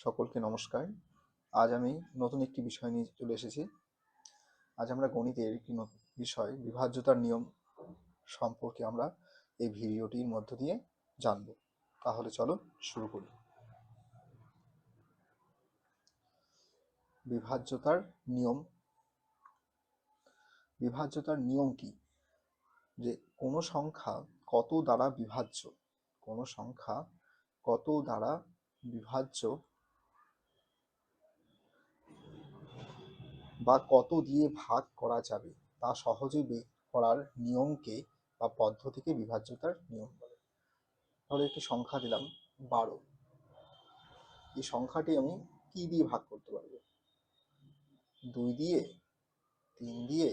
সকলকে নমস্কার। আজ আমি নতুন একটি বিষয় নিয়ে চলে এসেছি। আজ আমরা গণিতের একটি নতুন বিষয় বিভাজ্যতার নিয়ম সম্পর্কে আমরা এই ভিডিওটির মধ্য দিয়ে জানব। তাহলে চলো শুরু করি। বিভাজ্যতার নিয়ম। বিভাজ্যতার নিয়ম কি? যে কোনো সংখ্যা কত দ্বারা বিভাজ্য, কোনো সংখ্যা কত দ্বারা বিভাজ্য বা কত দিয়ে ভাগ করা যাবে তা সহজে বের করার নিয়মকে বা পদ্ধতিকে বিভাজ্যতার নিয়ম বলে। তাহলে একটি সংখ্যা দিলাম 12। এই সংখ্যাটি আমি কি দিয়ে ভাগ করতে পারবো? 2 দিয়ে, 3 দিয়ে,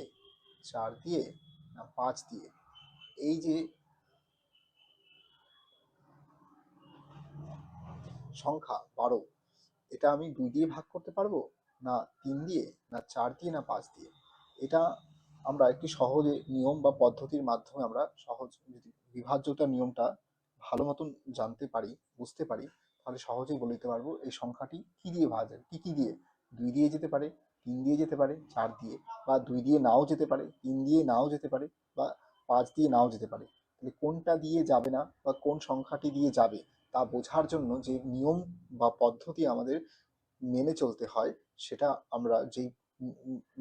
4 দিয়ে না 5 দিয়ে? এই যে সংখ্যা 12, এটা আমি 2 দিয়ে ভাগ করতে পারবো, না 3 দিয়ে, না 4 দিয়ে, না 5 দিয়ে? এটা আমরা একটি সহজে নিয়ম বা পদ্ধতির মাধ্যমে আমরা সহজ যদি বিভাজ্যতার নিয়মটা ভালো মতন জানতে পারি, বুঝতে পারি, তাহলে সহজেই বলে দিতে পারবো এই সংখ্যাটি কি দিয়ে ভাগ যাবে। কি দিয়ে? 2 দিয়ে যেতে পারে, 3 দিয়ে যেতে পারে, 4 দিয়ে, বা 2 দিয়ে নাও যেতে পারে, 3 দিয়ে নাও যেতে পারে, বা 5 দিয়ে নাও যেতে পারে। তাহলে কোনটা দিয়ে যাবে না বা কোন সংখ্যাটি দিয়ে যাবে তা বোঝার জন্য যে নিয়ম বা পদ্ধতি আমাদের মেনে চলতে হয়, সেটা আমরা যেই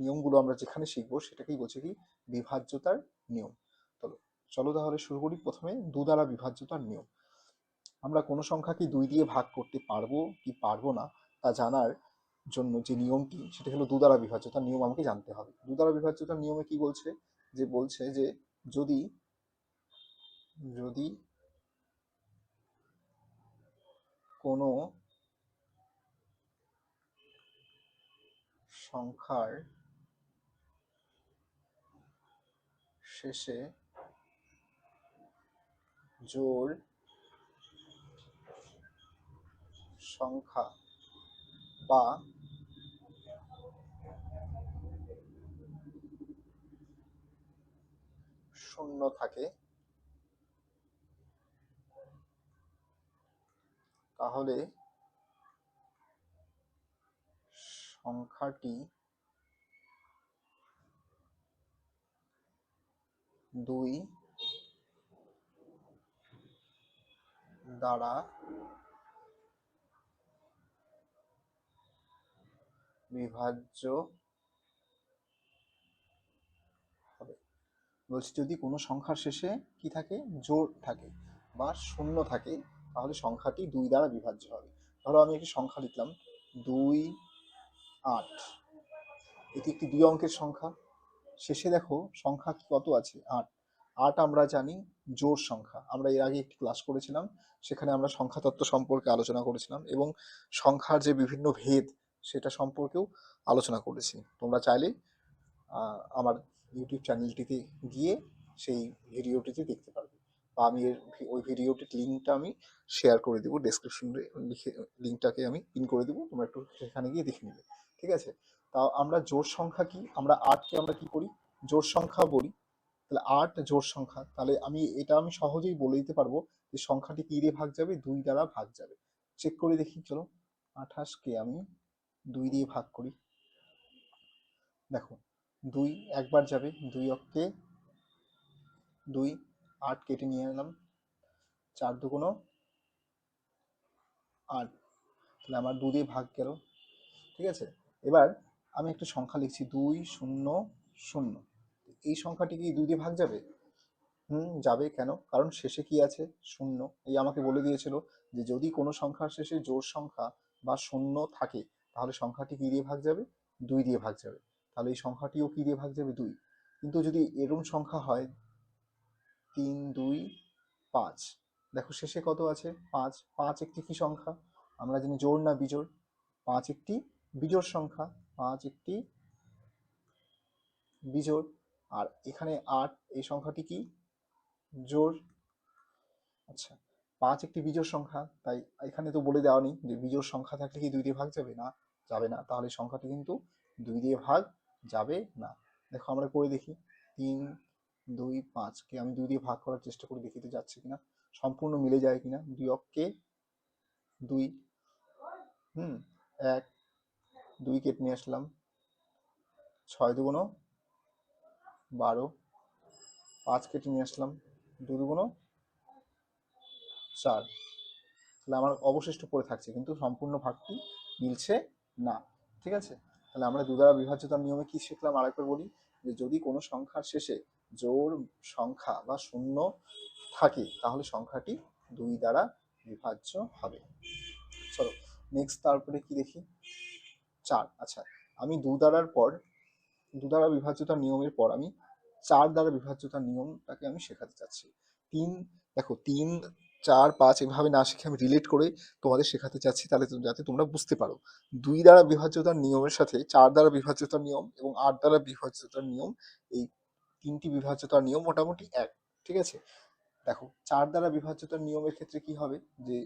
নিয়মগুলো আমরা যেখানে শিখবো সেটাকেই বলছে কি বিভাজ্যতার নিয়ম। চলো চলো তাহলে শুরু করি। প্রথমে 2 দ্বারা বিভাজ্যতার নিয়ম। আমরা কোনো সংখ্যাকে 2 দিয়ে ভাগ করতে পারবো কি পারবো না তা জানার জন্য যে নিয়মটি, সেটা হলো 2 দ্বারা বিভাজ্যতার নিয়ম আমাকে জানতে হবে। 2 দ্বারা বিভাজ্যতার নিয়মে কি বলছে? যে বলছে যে যদি যদি কোনো সংখ্যার শেষে জোড় সংখ্যা বা শূন্য থাকে, তাহলে সংখ্যাটি 2 দ্বারা বিভাজ্য হবে। বলছি যদি কোনো সংখ্যার শেষে কি থাকে? জোড় থাকে বা শূন্য থাকে, তাহলে সংখ্যাটি 2 দ্বারা বিভাজ্য হবে। ধরো আমি একটি সংখ্যা লিখলাম 2, 8। এটি একটি 2 অঙ্কের সংখ্যা। শেষে দেখো সংখ্যা কত আছে? 8। 8 আমরা জানি জোড় সংখ্যা। আমরা এর আগে একটি ক্লাস করেছিলাম, সেখানে আমরা সংখ্যা তত্ত্ব সম্পর্কে আলোচনা করেছিলাম এবং সংখ্যার যে বিভিন্ন ভেদ সেটা সম্পর্কেও আলোচনা করেছি। তোমরা চাইলে আমার ইউটিউব চ্যানেলটিতে গিয়ে সেই ভিডিওটিতে দেখতে পারবে, বা আমি ওই ভিডিওটির লিঙ্কটা আমি শেয়ার করে দেবো ডেসক্রিপশনে, লিখে লিঙ্কটাকে আমি পিন করে দেবো, তোমরা একটু সেখানে গিয়ে দেখে নেবে। ঠিক আছে? তাও আমরা জোড় সংখ্যা কি, আমরা 8কে আমরা কি করি? জোড় সংখ্যা বলি। তাহলে 8 জোড় সংখ্যা, তাহলে আমি সহজেই বলে দিতে পারবো যে সংখ্যাটি কি দিয়ে ভাগ যাবে? 2 দ্বারা ভাগ যাবে। চেক করে দেখি চলো। 28কে আমি 2 দিয়ে ভাগ করি। দেখো 2 একবার যাবে, 2 অক্ষে 2, 8 কেটে নিয়ে এলাম, 4 দুগুণ 8, তাহলে আমার 2 দিয়ে ভাগ গেল। ঠিক আছে? এবার আমি একটা সংখ্যা লিখছি 2, 0, 0। এই সংখ্যাটি কি 2 দিয়ে ভাগ যাবে? যাবে। কেন? কারণ শেষে কি আছে? শূন্য। এই আমাকে বলে দিয়েছিল যে যদি কোনো সংখ্যার শেষে জোড় সংখ্যা বা শূন্য থাকে, তাহলে সংখ্যাটি কি দিয়ে ভাগ যাবে? 2 দিয়ে ভাগ যাবে। তাহলে এই সংখ্যাটিও কি দিয়ে ভাগ যাবে? 2। কিন্তু যদি এরকম সংখ্যা হয় 3, 2, 5, দেখো শেষে কত আছে? 5। 5 একটি কি সংখ্যা? আমরা জানি জোড় না বিজোড়? 5 একটি বিজোড় সংখ্যা। 5 একটি বিজোড়। আর এখানে 8, এই সংখ্যাটি কি? জোড়। আচ্ছা, 5 একটি বিজোড় সংখ্যা, তাই এখানে তো বলে দেওয়া নেই যে বিজোড় সংখ্যা থাকলে কি 2 দিয়ে ভাগ যাবে? না, যাবে না। তাহলে সংখ্যাটি কিন্তু 2 দিয়ে ভাগ যাবে না। দেখো আমরা করে দেখি। 3, 2, 5কে আমি 2 দিয়ে ভাগ করার চেষ্টা করে দেখি তো যাচ্ছে কিনা, সম্পূর্ণ মিলে যায় কিনা। 2 অক্ষে 2, এক, 2 কেটে নিয়ে আসলাম, 6 দুগুণ 12, 5 কেটে নিয়ে আসলাম, 2 দুগুণ 4। তাহলে আমার অবশিষ্ট পড়ে থাকছে, কিন্তু সম্পূর্ণ ভাগটি মিলছে না। ঠিক আছে, তাহলে আমরা 2 দ্বারা বিভাজ্যতার নিয়মে কি শিখলাম আরেকবার বলি, যে যদি কোনো সংখ্যার শেষে জোড় সংখ্যা বা শূন্য থাকে তাহলে সংখ্যাটি 2 দ্বারা বিভাজ্য হবে। চলো নেক্সট, তারপরে কি দেখি, 4। আচ্ছা, আমি 2 দ্বারা বিভাজ্যতার নিয়মের পর আমি 4 দ্বারা বিভাজ্যতার নিয়মটাকে আমি শেখাতে চাচ্ছি। 3, দেখো 3, 4, 5 এভাবে না শিখে আমি রিলেট করে তোমাদের শেখাতে চাচ্ছি, তাহলে যাতে তোমরা বুঝতে পারো 2 দ্বারা বিভাজ্যতার নিয়মের সাথে 4 দ্বারা বিভাজ্যতার নিয়ম এবং 8 দ্বারা বিভাজ্যতার নিয়ম, এই 3টি বিভাজ্যতার নিয়ম মোটামুটি এক। ঠিক আছে, দেখো 4 দ্বারা বিভাজ্যতার নিয়মের ক্ষেত্রে কি হবে, যে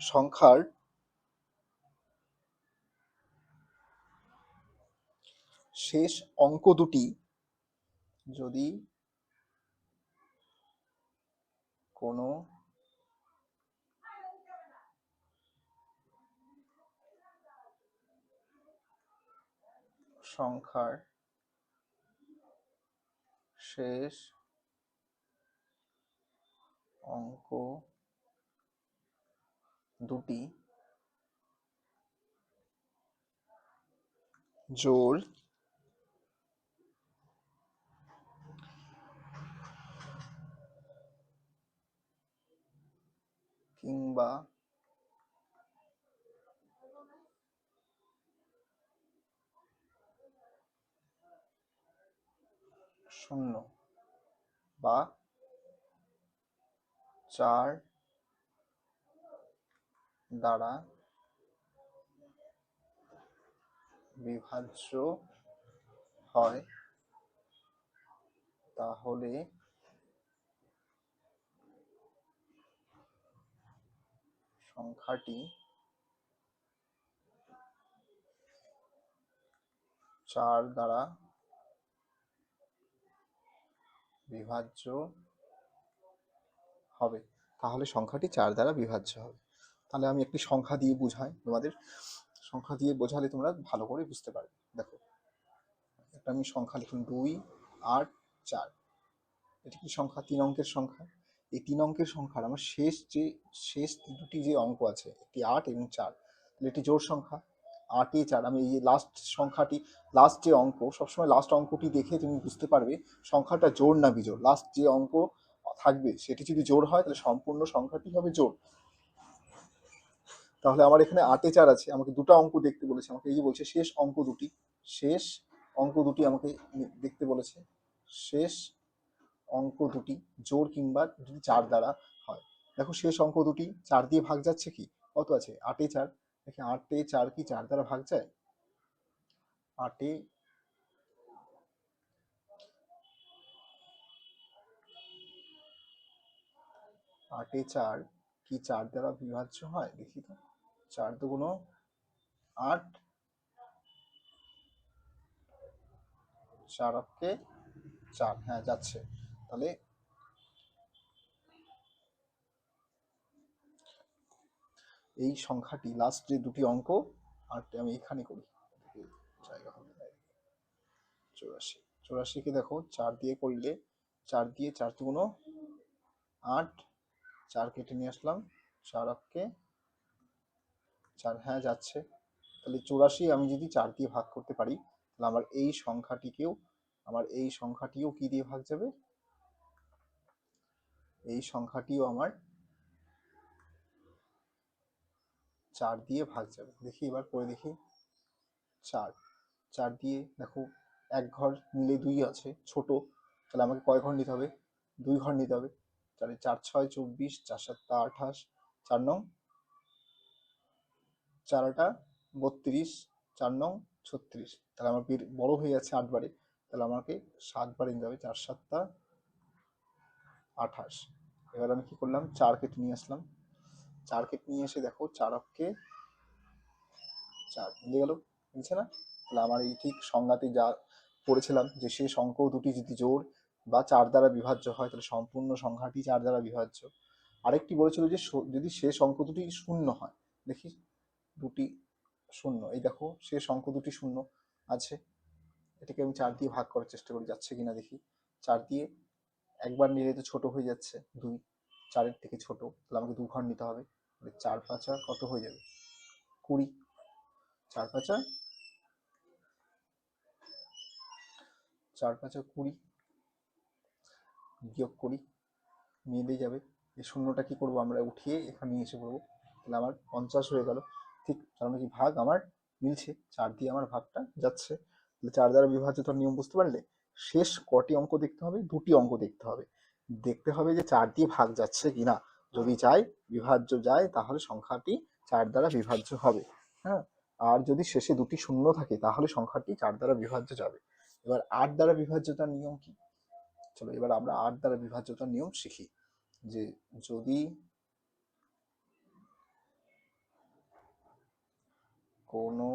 সংখ্যার শেষ অঙ্ক দুটি যদি কোনো সংখ্যার শেষ অঙ্ক দুটি জোড় কিংবা শূন্য বা 4 দ্বারা বিভাজ্য হয় তাহলে সংখ্যাটি 4 দ্বারা বিভাজ্য হবে। তাহলে সংখ্যাটি 4 দ্বারা বিভাজ্য হবে। তাহলে আমি একটি সংখ্যা দিয়ে বুঝাই তোমাদের, সংখ্যা দিয়ে বোঝালে তোমরা ভালো করে বুঝতে পারবে। দেখো, একটা আমি সংখ্যা লিখুন, 2, 8, 4। এটি কি সংখ্যা? 3 অঙ্কের সংখ্যা। এই 3 অঙ্কের সংখ্যার আমার শেষ দুটি যে অঙ্ক আছে, একটি 8 এবং 4, তাহলে এটি জোড় সংখ্যা। 8 এ 4, আমি এই যে লাস্ট সংখ্যাটি, লাস্ট যে অঙ্ক, সবসময় লাস্ট অঙ্কটি দেখে তুমি বুঝতে পারবে সংখ্যাটা জোড় না বিজোড়। লাস্ট যে অঙ্ক থাকবে সেটি যদি জোড় হয় তাহলে সম্পূর্ণ সংখ্যাটি হবে জোড়। তাহলে আমার এখানে 8 এ 4 আছে, আমাকে দুটো অঙ্ক দেখতে বলেছে, আমাকে এই যে বলছে শেষ অঙ্ক দুটি আমাকে দেখতে বলেছে। শেষ অঙ্ক দুটি জোড় কিংবা যদি 4 দ্বারা হয়। দেখো শেষ অঙ্ক দুটি 4 দিয়ে ভাগ যাচ্ছে, কি কত আছে, 8 এ 4। দেখি 8 এ 4 কি 4 দ্বারা ভাগ যায়? 8 এ 4 কি 4 দ্বারা বিভাজ্য হয়? দেখি তো, 4 দুগুণ 8, 4 অক্ষে 4, হ্যাঁ যাচ্ছে। তাহলে এই সংখ্যাটি লাস্ট যে দুটি অঙ্ক, আর আমি এখানে করি, জায়গা হবে 84। 84 কে দেখো 4 দিয়ে করলে, 4 দিয়ে 4 দুগুণ 8, 4 কেটে নিয়ে আসলাম, 4 অক্ষে 4, হ্যাঁ যাচ্ছে। তাহলে 84 আমি যদি 4 দিয়ে ভাগ করতে পারি, তাহলে আমার এই সংখ্যাটিও কি দিয়ে ভাগ যাবে? এই সংখ্যাটিও আমার 4 দিয়ে ভাগ যাবে। দেখি এবার করে দেখি, 4 দিয়ে দেখো এক ঘর মিলে 2 আছে ছোট, তাহলে আমাকে কয় ঘর নিতে হবে? 2 ঘর নিতে হবে। তাহলে 4 6 24, 4 7 28, 4 নং 4 32, 4 নং 36। তাহলে আমার বড় হয়ে যাচ্ছে 8 বারে, তাহলে আমাকে 7 বার নিতে হবে, 4 7 28। এবার আমি কি করলাম, 4 কেটে নিয়ে আসলাম, 4 কেটে নিয়ে এসে দেখো 4 অক্ষে 4 মিলে গেল, মিলছে না? তাহলে আমার এই ঠিক সংজ্ঞাতে যা পড়েছিলাম, যে শেষ অঙ্ক দুটি যদি জোড় বা 4 দ্বারা বিভাজ্য হয় তাহলে সম্পূর্ণ সংখ্যাটি 4 দ্বারা বিভাজ্য। আরেকটি বলেছিল যে যদি শেষ অঙ্ক দুটি শূন্য হয়, দেখি দুটি শূন্য, এই দেখো শেষ অঙ্ক দুটি শূন্য আছে, এটাকে আমি 4 দিয়ে ভাগ করার চেষ্টা করি, যাচ্ছে কিনা দেখি। 4 দিয়ে একবার নিলে তো ছোট হয়ে যাচ্ছে, 2 4-এর থেকে ছোট, তাহলে আমাকে 2 ঘর নিতে হবে। 4 5 কত হয়ে যাবে, 20। 4 5 20, বিয়োগ করি, মিলে যাবে। এই শূন্যটা কি করবো, আমরা উঠিয়ে এখানে নিয়ে এসে পড়বো, তাহলে আমার 50 হয়ে গেল। ঠিক, কারণ কি ভাগ আমার মিলছে, 4 দিয়ে আমার ভাগটা যাচ্ছে। তাহলে 4 দ্বারা বিভাজ্যতার নিয়ম বুঝতে পারলে, শেষ কটি অঙ্ক দেখতে হবে, দুটি অঙ্ক দেখতে হবে। দেখতে হবে যে 4 দিয়ে ভাগ যাচ্ছে কিনা, যদি যায়, বিভাজ্য যায়, তাহলে সংখ্যাটি 4 দ্বারা বিভাজ্য হবে। হ্যাঁ, আর যদি শেষে দুটি শূন্য থাকে তাহলে সংখ্যাটি 4 দ্বারা বিভাজ্য যাবে। এবার 8 দ্বারা বিভাজ্যতার নিয়ম কি, চলো এবার আমরা 8 দ্বারা বিভাজ্যতার নিয়ম শিখি। যে যদি কোনো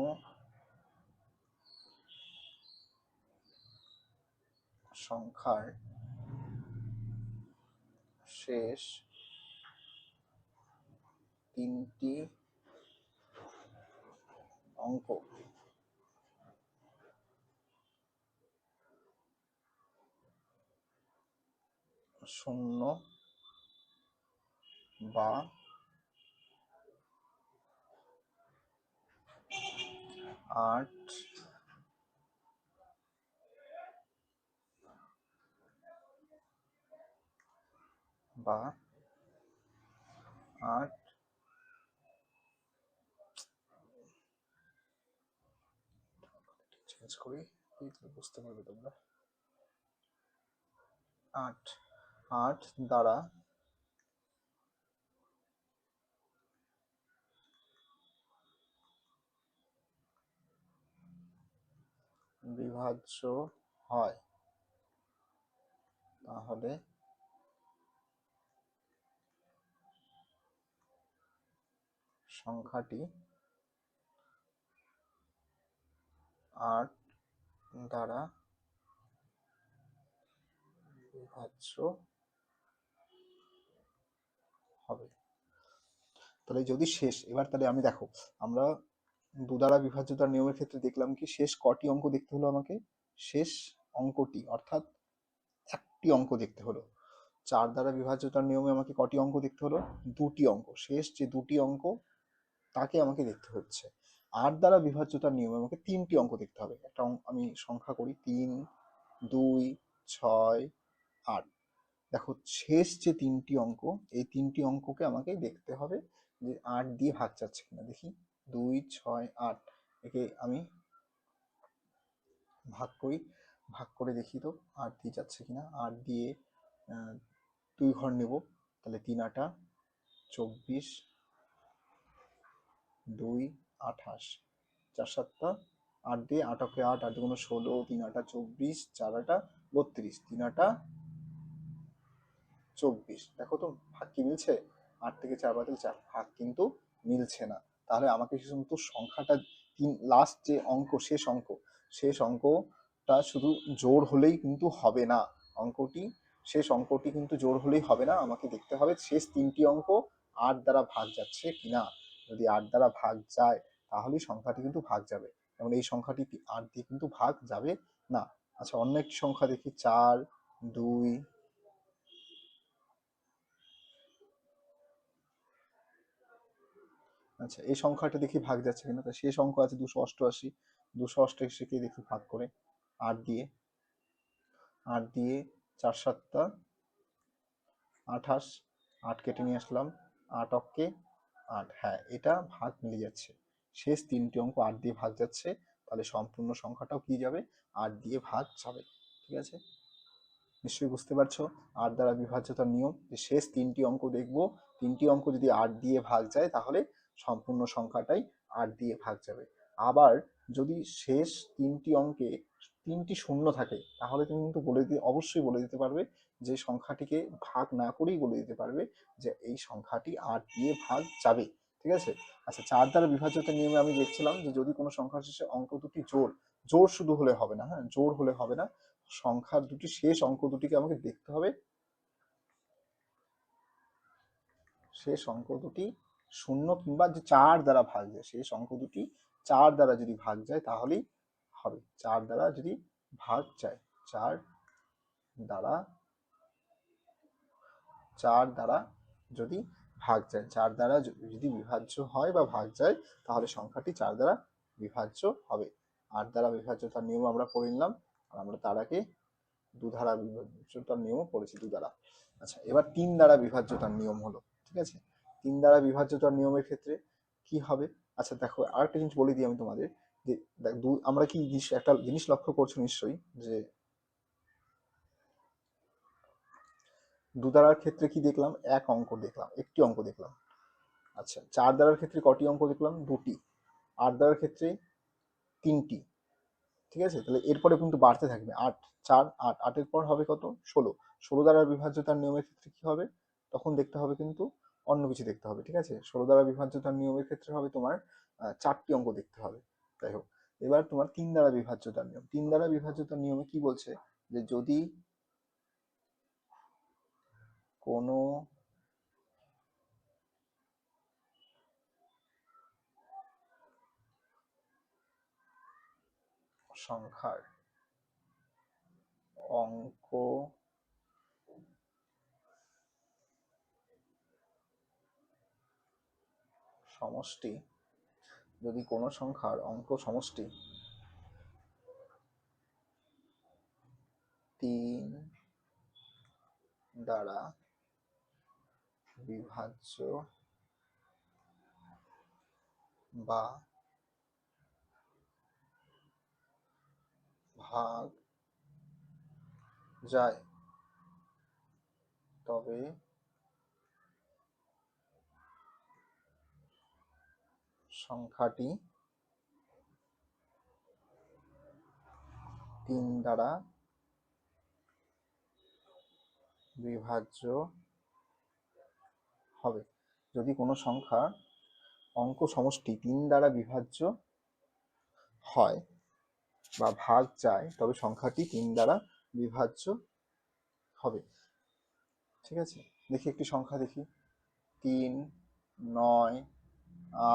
সংখ্যার শেষ 3টি অঙ্ক শূন্য বা 8 বা 8 চেঞ্জ করি, বুঝতে পারবে তোমরা। 8 দ্বারা বিভাজ্য হয়, তাহলে সংখ্যাটি 8 দ্বারা বিভাজ্য হবে। তাহলে যদি শেষ, এবার তাহলে আমি দেখো, আমরা 2 দ্বারা বিভাজ্যতার নিয়মের ক্ষেত্রে দেখলাম কি, শেষ কটি অঙ্ক দেখতে হলো আমাকে, শেষ অঙ্কটি, অর্থাৎ একটি অঙ্ক দেখতে হলো। 4 দ্বারা বিভাজ্যতার নিয়মে আমাকে কটি অঙ্ক দেখতে হলো, দুটি অঙ্ক, শেষ যে দুটি অঙ্ক তাকে আমাকে দেখতে হচ্ছে। 8 দ্বারা বিভাজ্যতার নিয়মে আমাকে 3টি অঙ্ক দেখতে হবে। একটা আমি সংখ্যা করি, 3 2 6 8। দেখো শেষ যে 3টি অঙ্ক, এই 3টি অঙ্ককে আমাকে দেখতে হবে যে 8 দিয়ে ভাগ যাচ্ছে কিনা, দেখি 2 6 8, একে আমি ভাগ করি, ভাগ করে দেখি তো 8 দিয়ে যাচ্ছে কিনা। 8 দিয়ে 2 ঘর নেব, তাহলে 3 8 24, 2 28, 4 7 8 দিয়ে 8 কে 8, 8 দুগুণ 16, 3 8 24, 4 8 32, 3 8 24। দেখো তো ভাগ কি মিলছে, 8 থেকে 4 বাতিল 4, ভাগ কিন্তু মিলছে না। তাহলে আমাকে কিন্তু সংখ্যাটা লাস্ট যে অঙ্ক, শেষ অঙ্ক, শেষ অঙ্কটা শুধু জোড় হলেই কিন্তু হবে না, অঙ্কটি, শেষ অঙ্কটি কিন্তু জোড় হলেই হবে না, আমাকে দেখতে হবে শেষ 3টি অঙ্ক 8 দ্বারা ভাগ যাচ্ছে কিনা। যদি 8 দ্বারা ভাগ যায় তাহলেই সংখ্যাটি কিন্তু ভাগ যাবে, যেমন এই সংখ্যাটি 8 দিয়ে কিন্তু ভাগ যাবে না। আচ্ছা, অন্য একটি সংখ্যা দেখি, 4 2, আচ্ছা এই সংখ্যাটা দেখি ভাগ যাচ্ছে কিনা। তা শেষ অঙ্ক আছে 288, 288কে দেখি ভাগ করে 8 দিয়ে, 8 দিয়ে 4 7 28, 8 কেটে নিয়ে আসলাম, 8 অক্কে 8, হ্যাঁ এটা ভাগ মিলে যাচ্ছে, শেষ 3টি অঙ্ক 8 দিয়ে ভাগ যাচ্ছে, তাহলে সম্পূর্ণ সংখ্যাটাও কি যাবে, 8 দিয়ে ভাগ যাবে। ঠিক আছে, নিশ্চয়ই বুঝতে পারছো 8 দ্বারা বিভাজ্যতার নিয়ম, যে শেষ 3টি অঙ্ক দেখব, 3টি অঙ্ক যদি 8 দিয়ে ভাগ যায় তাহলে সম্পূর্ণ সংখ্যাটাই 8 দিয়ে ভাগ যাবে। আবার যদি শেষ 3টি অঙ্কে 3টি শূন্য থাকে তাহলে তুমি কিন্তু অবশ্যই বলে দিতে পারবে, যে সংখ্যাটিকে ভাগ না করেই বলে দিতে পারবে যে এই সংখ্যাটি 8 দিয়ে ভাগ যাবে। ঠিক আছে। আচ্ছা, 4 দ্বারা বিভাজ্যতার নিয়মে আমি দেখছিলাম যে যদি কোনো সংখ্যার শেষে অঙ্ক দুটি জোড়, জোড় শুধু হলে হবে না, হ্যাঁ জোড় হলে হবে না, সংখ্যার দুটি শেষ অঙ্ক দুটিকে আমাকে দেখতে হবে শেষ অঙ্ক দুটি শূন্য কিংবা যে 4 দ্বারা ভাগ যায়, শেষ অঙ্ক দুটি 4 দ্বারা যদি ভাগ যায় তাহলেই হবে। 4 দ্বারা যদি ভাগ যায়, 4 দ্বারা 4 দ্বারা যদি ভাগ যায়, 4 দ্বারা যদি বিভাজ্য হয় বা ভাগ যায় তাহলে সংখ্যাটি 4 দ্বারা বিভাজ্য হবে। 8 দ্বারা বিভাজ্যতার নিয়ম আমরা পড়ে নিলাম, আর আমরা তার আগে 2 দ্বারা বিভাজ্যতার নিয়মও পড়েছি 2 দ্বারা। আচ্ছা, এবার 3 দ্বারা বিভাজ্যতার নিয়ম হলো, ঠিক আছে। 3 দ্বারা বিভাজ্যতার নিয়মের ক্ষেত্রে কি হবে? আচ্ছা দেখো, আরেকটা জিনিস বলে দিই আমি তোমাদের, যে আমরা কি একটা জিনিস লক্ষ্য করছো নিশ্চয়ই, যে 2 দ্বারার ক্ষেত্রে কি দেখলাম? এক অঙ্ক দেখলাম, একটি অঙ্ক দেখলাম। আচ্ছা, 4 দ্বারার ক্ষেত্রে কটি অঙ্ক দেখলাম? দুটি। 8 দ্বারার ক্ষেত্রে 3টি। ঠিক আছে, তাহলে এরপরে কিন্তু বাড়তে থাকবে। 8, 4, 8, 8-এর পর হবে কত? 16। 16 দ্বারা বিভাজ্যতার নিয়মের ক্ষেত্রে কি হবে? তখন দেখতে হবে কিন্তু অন্য কিছু দেখতে হবে, ঠিক আছে। 16 দ্বারা বিভাজ্যতার নিয়মের ক্ষেত্রে হবে তোমার 4টি অঙ্ক দেখতে হবে। যাই হোক, এবার তোমার 3 দ্বারা বিভাজ্যতার নিয়ম। 3 দ্বারা বিভাজ্যতার নিয়মে কি বলছে? যে যদি কোনো সংখ্যার অঙ্ক সমষ্টি, যদি কোনো সংখ্যার অঙ্ক সমষ্টি 3 দ্বারা বিভাজ্য বা ভাগ যায়, তবে সংখ্যাটি 3 দ্বারা বিভাজ্য হবে। যদি কোনো সংখ্যা অঙ্ক সমষ্টি 3 দ্বারা বিভাজ্য হয় বা ভাগ যায়, তবে সংখ্যাটি 3 দ্বারা বিভাজ্য হবে। ঠিক আছে, দেখি একটি সংখ্যা দেখি। 3, 9,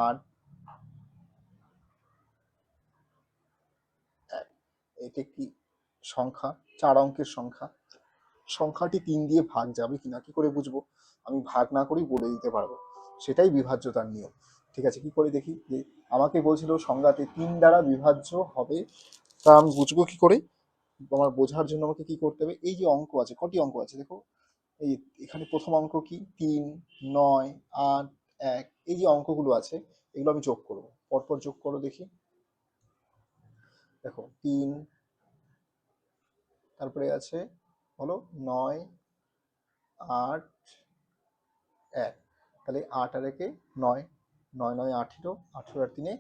8, 1। এটি একটি সংখ্যা, 4 অঙ্কের সংখ্যা। সংখ্যাটি 3 দিয়ে ভাগ যাবে কিনা কি করে বুঝবো? আমি ভাগ না করেই বলে দিতে পারবো, সেটাই বিভাজ্যতার নিয়ম। ঠিক আছে, কি করে দেখি? যে আমাকে বলছিল সংজ্ঞাতে 3 দ্বারা বিভাজ্য হবে, তা আমি বুঝবো কি করে? তোমার বোঝার জন্য আমাকে কি করতে হবে? এই যে অঙ্ক আছে, কটি অঙ্ক আছে দেখো, এই এখানে প্রথম অঙ্ক কি? 3, 9, 8, 1। এই যে অঙ্কগুলো আছে, এগুলো আমি যোগ করবো, পরপর যোগ করো দেখি। দেখো 3, তারপরে আছে হলো 9, 8, 1। তাহলে 8 আর 1-এ 9, 9, 9, 18, 18 আর 3-এ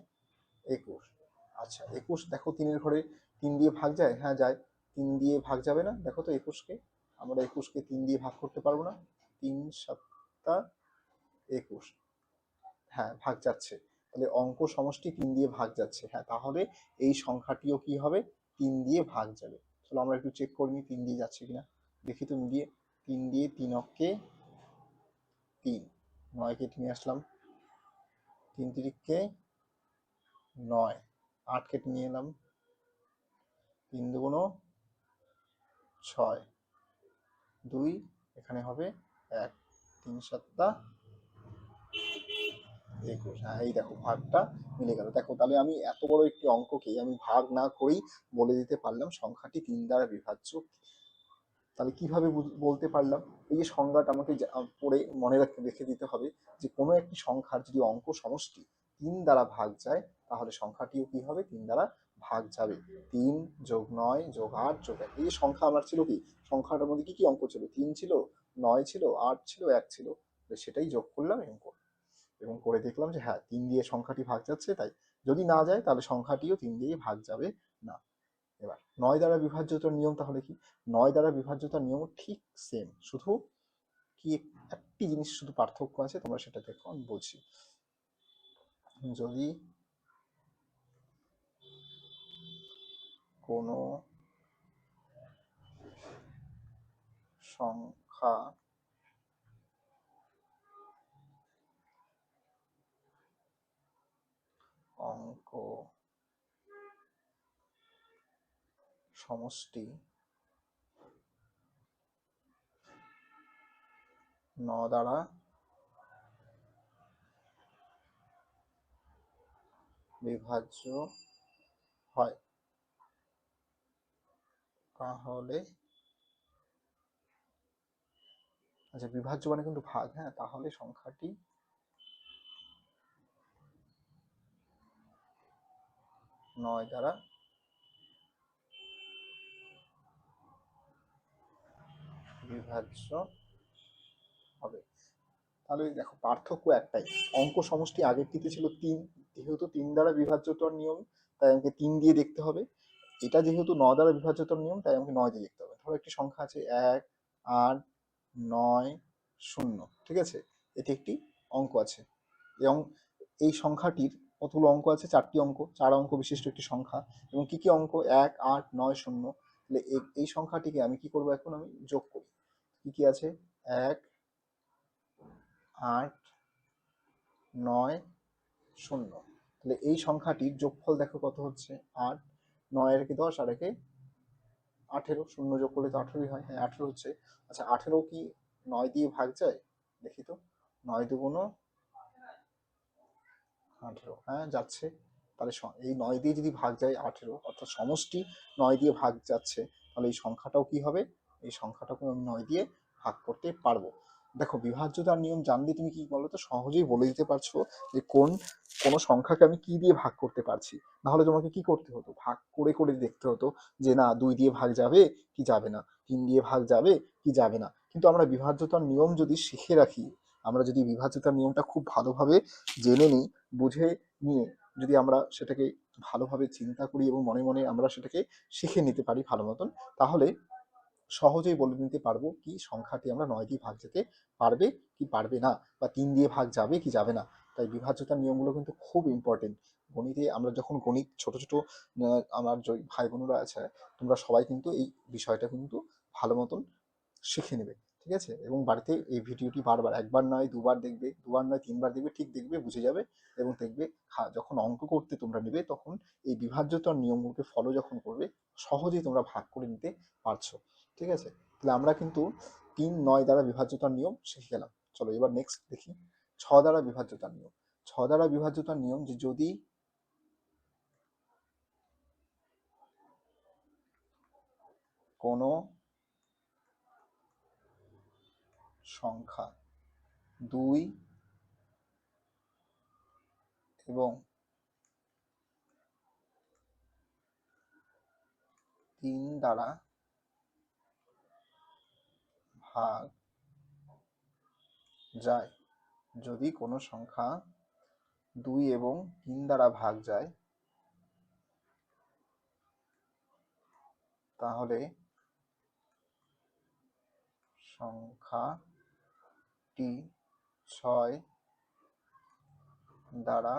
21। আচ্ছা 21, দেখো 3-এর ঘরে 3 দিয়ে ভাগ যায়? হ্যাঁ যায়। 3 দিয়ে ভাগ যাবে না? দেখো তো 21-কে, আমরা 21-কে 3 দিয়ে ভাগ করতে পারবো না? 3 7 21। হ্যাঁ, ভাগ যাচ্ছে। তাহলে অঙ্ক সমষ্টি 3 দিয়ে ভাগ যাচ্ছে। হ্যাঁ, তাহলে এই সংখ্যাটিও কি হবে? 3 দিয়ে ভাগ যাবে। চলো আমরা একটু চেক করে নিই 3 দিয়ে যাচ্ছে কিনা। দেখি তো মিলিয়ে। 3 দিয়ে 3 অঙ্কে 3, 9 কেটে নিয়ে আসলাম, 3 তিরিককে 9, 8 কেটে নিয়ে এলাম, 3 দুগুণ 6, 2 এখানে হবে 1, 3 7 21। হ্যাঁ, এই দেখো ভাগটা মিলে গেল। দেখো তাহলে আমি এত বড় একটি অঙ্ককে আমি ভাগ না করেই বলে দিতে পারলাম সংখ্যাটি 3 দ্বারা বিভাজ্য। তাহলে কিভাবে বলতে পারলাম? এই যে সংজ্ঞাটা আমাকে পড়ে মনে রেখে দিতে হবে, যে কোনো একটি সংখ্যার যদি অঙ্ক সমষ্টি 3 দ্বারা ভাগ যায়, তাহলে সংখ্যাটিও কি হবে? 3 দ্বারা ভাগ যাবে। 3 + 9 + 8 + 1। এই যে সংখ্যা আমার ছিল কি, সংখ্যাটার মধ্যে কি কি অঙ্ক ছিল? 3 ছিল, 9 ছিল, 8 ছিল, 1 ছিল। সেটাই যোগ করলাম এবং করে দেখলাম যে হ্যাঁ 3 দিয়ে সংখ্যাটি ভাগ যাচ্ছে। তাই যদি না যায় তাহলে সংখ্যাটিও 3 দিয়ে ভাগ যাবে না। এবার 9 দ্বারা বিভাজ্যতার নিয়ম তাহলে কি? 9 দ্বারা বিভাজ্যতার নিয়ম ঠিক সেম, শুধু কি একটি জিনিস শুধু পার্থক্য আছে, তোমরা সেটা দেখো, আমি বলছি। যদি কোনো সংখ্যা অঙ্ক সমষ্টি 9 দ্বারা বিভাজ্য হয় তাহলে, আচ্ছা বিভাজ্য মানে কিন্তু ভাগ, হ্যাঁ, তাহলে সংখ্যাটি নয় দ্বারা বিভাজ্য হবে। তাহলে দেখো পার্থক্য একটাই, অঙ্ক সমষ্টি আগেরটিতে ছিল 3, যেহেতু 3 দ্বারা বিভাজ্যতার নিয়ম তাই আমাকে 3 দিয়ে দেখতে হবে। এটা যেহেতু 9 দ্বারা বিভাজ্যতার নিয়ম তাই আমাকে 9 দিয়ে দেখতে হবে। ধরো একটি সংখ্যা আছে 1, 8, 9, 0, ঠিক আছে, এটি একটি অঙ্ক আছে এবং এই সংখ্যাটির কতগুলো অঙ্ক আছে? 4টি অঙ্ক, 4 অঙ্ক বিশিষ্ট একটি সংখ্যা। এবং কি কি অঙ্ক? 1, 8, 9, 0। তাহলে এই সংখ্যাটিকে আমি কি করব? এখন আমি যোগ করি। কি কি আছে? 1, 8, 9, 0। তাহলে এই সংখ্যাটির যোগফল দেখো কত হচ্ছে? 8, 9 এর 10 আর 18, 0 যোগ করলে তো 18ই হয়। হ্যাঁ 18 হচ্ছে। আচ্ছা 18 কি 9 দিয়ে ভাগ যায়? দেখি তো, 9 দুগুণ 18, হ্যাঁ যাচ্ছে। তাহলে এই 9 দিয়ে যদি ভাগ যায় 18, অর্থাৎ সমষ্টি 9 দিয়ে ভাগ যাচ্ছে, তাহলে এই সংখ্যাটাও কি হবে? এই সংখ্যাটাকেও আমি 9 দিয়ে ভাগ করতে পারবো। দেখো বিভাজ্যতার নিয়ম জানলে তুমি কি বলো তো সহজেই বলে দিতে পারছো যে কোনো সংখ্যাকে আমি কি দিয়ে ভাগ করতে পারছি। নাহলে তোমাকে কি করতে হতো? ভাগ করে করে দেখতে হতো যে না 2 দিয়ে ভাগ যাবে কি যাবে না, 3 দিয়ে ভাগ যাবে কি যাবে না। কিন্তু আমরা বিভাজ্যতার নিয়ম যদি শিখে রাখি, আমরা যদি বিভাজ্যতার নিয়মটা খুব ভালোভাবে জেনে নিই, বুঝে নিয়ে যদি আমরা সেটাকে ভালোভাবে চিন্তা করি এবং মনে মনে আমরা সেটাকে শিখে নিতে পারি ভালো মতন, তাহলে সহজেই বলে নিতে পারবো কি সংখ্যাটি আমরা 9 দিয়ে ভাগ যেতে পারবে কি পারবে না, বা 3 দিয়ে ভাগ যাবে কি যাবে না। তাই বিভাজ্যতার নিয়মগুলো কিন্তু খুব ইম্পর্টেন্ট। গণিতে আমরা যখন গণিত ছোট ছোট আমার যে ভাই বোনেরা আছে, তোমরা সবাই কিন্তু এই বিষয়টা কিন্তু ভালো মতন শিখে নেবে, ঠিক আছে? এবং বাড়িতে এই ভিডিওটি বারবার, একবার নয় দুবার দেখবে, দুবার নয় তিনবার দেখবে, ঠিক দেখবে বুঝে যাবে। এবং দেখবে যখন অঙ্ক করতে তোমরা নেবে তখন এই বিভাজ্যতার নিয়মগুলোকে ফলো যখন করবে, সহজেই তোমরা ভাগ করে নিতে পারছো, ঠিক আছে? তাহলে আমরা কিন্তু 3, 9 দ্বারা বিভাজ্যতার নিয়ম শিখে গেলাম। চলো এবার নেক্সট দেখি 6 দ্বারা বিভাজ্যতার নিয়ম। 6 দ্বারা বিভাজ্যতার নিয়ম যে যদি কোনো সংখ্যা 2 এবং 3 দ্বারা ভাগ যায়, যদি কোনো সংখ্যা 2 এবং 3 দ্বারা ভাগ যায়, তাহলে সংখ্যাটি 6 দ্বারা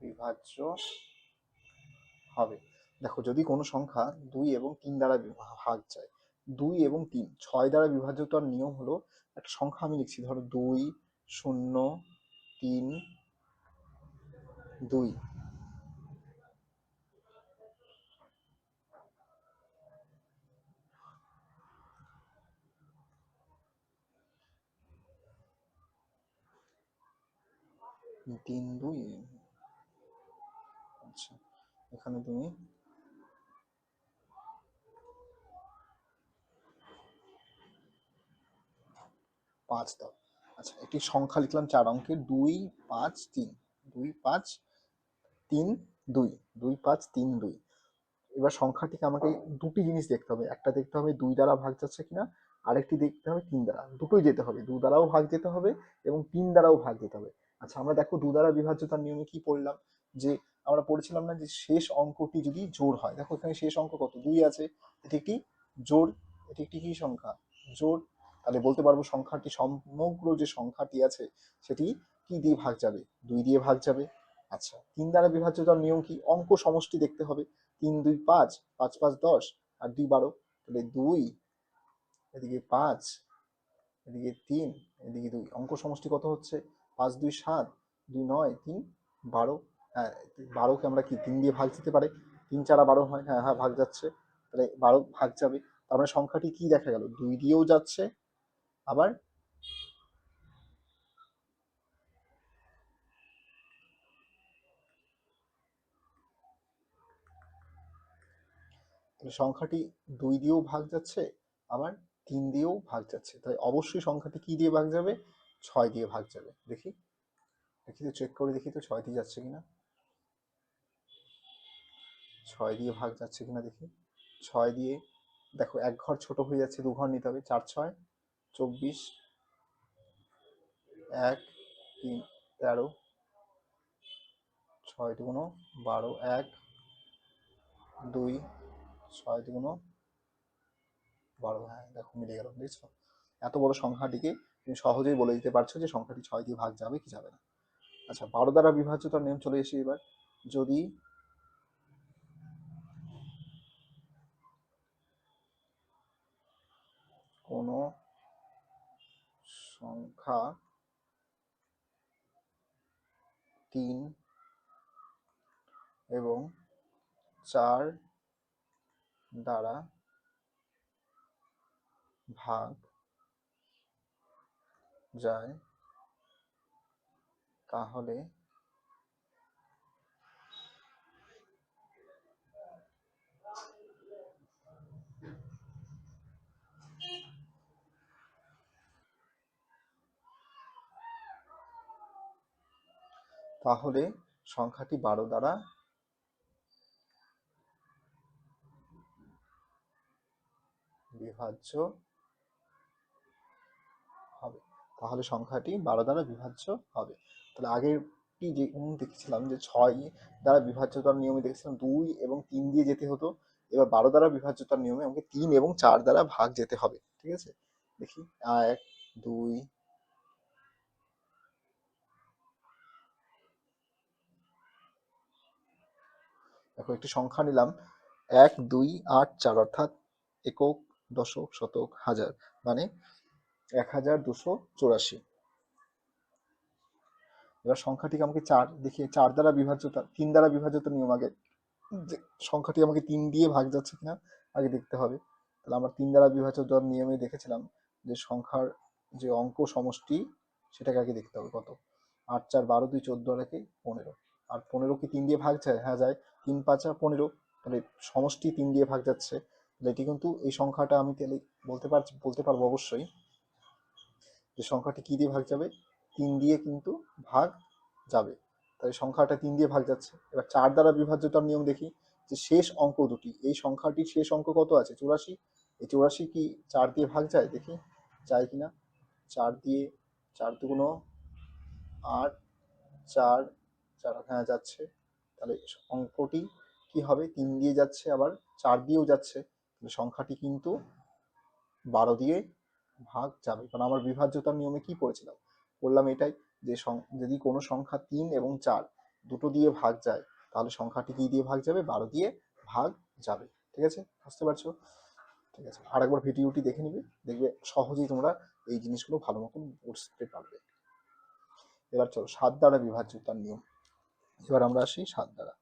বিভাজ্য হবে। দেখো যদি কোনো সংখ্যা 2 এবং 3 দ্বারা ভাগ যায়, 2 এবং 3, 6 দ্বারা বিভাজ্যতার নিয়ম হলো একটা সংখ্যা আমি লিখছি, ধরো 2, 0, 3, 2। 3, 2, আচ্ছা এখানে তুমি 5 দাও। আচ্ছা একটি সংখ্যা লিখলাম 4 অঙ্কের, 2, 5, 3, 2, 5, 3, 2, 2, 5, 3, 2। এবার সংখ্যাটিকে আমাকে দুটি জিনিস দেখতে হবে, একটা দেখতে হবে 2 দ্বারা ভাগ যাচ্ছে কিনা, আরেকটি দেখতে হবে 3 দ্বারা। দুটোই যেতে হবে, 2 দ্বারাও ভাগ যেতে হবে এবং 3 দ্বারাও ভাগ যেতে হবে। আচ্ছা আমরা দেখো 2 দ্বারা বিভাজ্যতার নিয়মে কি পড়লাম, যে আমরা পড়েছিলাম না যে শেষ অঙ্কটি যদি জোড় হয়। দেখো এখানে শেষ অঙ্ক কত? 2 আছে, এটি একটি জোড়, এটি একটি কি সংখ্যা? জোড়। তাহলে বলতে পারবো সংখ্যাটি, সমগ্র যে সংখ্যাটি আছে সেটি কি দিয়ে ভাগ যাবে? 2 দিয়ে ভাগ যাবে। আচ্ছা 3 দ্বারা বিভাজ্যতার নিয়ম কি? অঙ্ক সমষ্টি দেখতে হবে। 3, 2, 5, 5, 5, 10 আর 2, 12। তাহলে 2, এদিকে 5, এদিকে 3, এদিকে 2, অঙ্ক সমষ্টি কত হচ্ছে? 5, 2, 7, 2 9 3 12। হ্যাঁ, 12কে আমরা কি 3 দিয়ে ভাগ যেতে পারে? 3 4 12 হয়, হ্যাঁ হ্যাঁ ভাগ যাচ্ছে, তাহলে 12 ভাগ যাবে। তার মানে সংখ্যাটি কি দেখা গেল? 2 দিয়েও যাচ্ছে, আবার সংখ্যাটি 2 দিয়েও ভাগ যাচ্ছে, আবার 3 দিয়েও ভাগ যাচ্ছে, তাই অবশ্যই সংখ্যাটি কি দিয়ে ভাগ যাবে? 6 দিয়ে ভাগ যাবে। দেখি দেখি তো, চেক করে দেখি তো 6 দিয়ে যাচ্ছে কিনা, 6 দিয়ে ভাগ যাচ্ছে কিনা দেখি। 6 দিয়ে দেখো, এক ঘর ছোট হয়ে যাচ্ছে, 2 ঘর নিতে হবে। 4 6 24, 1 3 13, 6 2 12, 1 2 6 2 12। হ্যাঁ দেখো মিলে গেল, বুঝছো? এত বড় সংখ্যাটিকে তুমি সহজেই বলে দিতে পারছো যে সংখ্যাটি 6 দিয়ে ভাগ যাবে কি যাবে না। আচ্ছা, 12 দ্বারা বিভাজ্যতার নিয়ম চলে এসে এবার, যদি কোনো সংখ্যা 3 এবং 4 দ্বারা ভাগ যায়, তাহলে সংখ্যাটি 12 দ্বারা বিভাজ্য হবে। তাহলে সংখ্যাটি 12 দ্বারা বিভাজ্য হবে। তাহলে আগেরটি যে দেখছিলাম যে 6 দ্বারা বিভাজ্যতার নিয়মে দেখছিলাম 2 এবং 3 দিয়ে যেতে হতো, এবার 12 দ্বারা বিভাজ্যতার নিয়মে আমাকে 3 এবং 4 দ্বারা ভাগ যেতে হবে। ঠিক আছে, দেখি 1 2, দেখো একটি সংখ্যা নিলাম 1 2 8 4, অর্থাৎ একক দশক শতক হাজার, মানে 1284। এবার সংখ্যাটিকে আমাকে 4 দেখি 4 দ্বারা বিভাজ্যতা, 3 দ্বারা বিভাজ্যতার নিয়ম আগে, যে সংখ্যাটি আমাকে 3 দিয়ে ভাগ যাচ্ছে কিনা আগে দেখতে হবে। তাহলে আমরা 3 দ্বারা বিভাজ্যতার নিয়মে দেখেছিলাম যে সংখ্যার যে অঙ্ক সমষ্টি সেটাকে আগে দেখতে হবে কত। 8 4 12, 2 14, আর 15। আর 15 কি 3 দিয়ে ভাগ যায়? হ্যাঁ যায়। 3 5 15, তাহলে সমষ্টি 3 দিয়ে ভাগ যাচ্ছে। তাহলে এটি কিন্তু এই সংখ্যাটা আমি তাহলে বলতে পারবো অবশ্যই যে সংখ্যাটি কি দিয়ে ভাগ যাবে? 3 দিয়ে কিন্তু ভাগ যাবে। তাই সংখ্যাটা 3 দিয়ে ভাগ যাচ্ছে। এবার 4 দ্বারা বিভাজ্যতার নিয়ম দেখি, যে শেষ অঙ্ক দুটি, এই সংখ্যাটির শেষ অঙ্ক কত আছে? 84। এই 84 কি 4 দিয়ে ভাগ যায়? দেখি যায় কিনা। 4 দিয়ে 4 2 8, 4 4, হ্যাঁ যাচ্ছে। তাহলে অঙ্কটি কি হবে? 3 দিয়ে যাচ্ছে, আবার 4 দিয়েও যাচ্ছে, তাহলে সংখ্যাটি কিন্তু 12 দিয়ে ভাগ যাবে। কারণ আমার বিভাজ্যতার নিয়মে কি পড়েছিলাম? বললাম এটাই, যে যদি কোনো সংখ্যা 3 এবং 4 দুটো দিয়ে ভাগ যায়, তাহলে সংখ্যাটি কি দিয়ে ভাগ যাবে? 12 দিয়ে ভাগ যাবে। ঠিক আছে, বুঝতে পারছো? ঠিক আছে, আর একবার ভিডিওটি দেখে নিবে, দেখবে সহজেই তোমরা এই জিনিসগুলো ভালো মতন বুঝতে পারবে। এবার চলো 7 দ্বারা বিভাজ্যতার নিয়ম। এবার আমরা আসি 7 দ্বারা।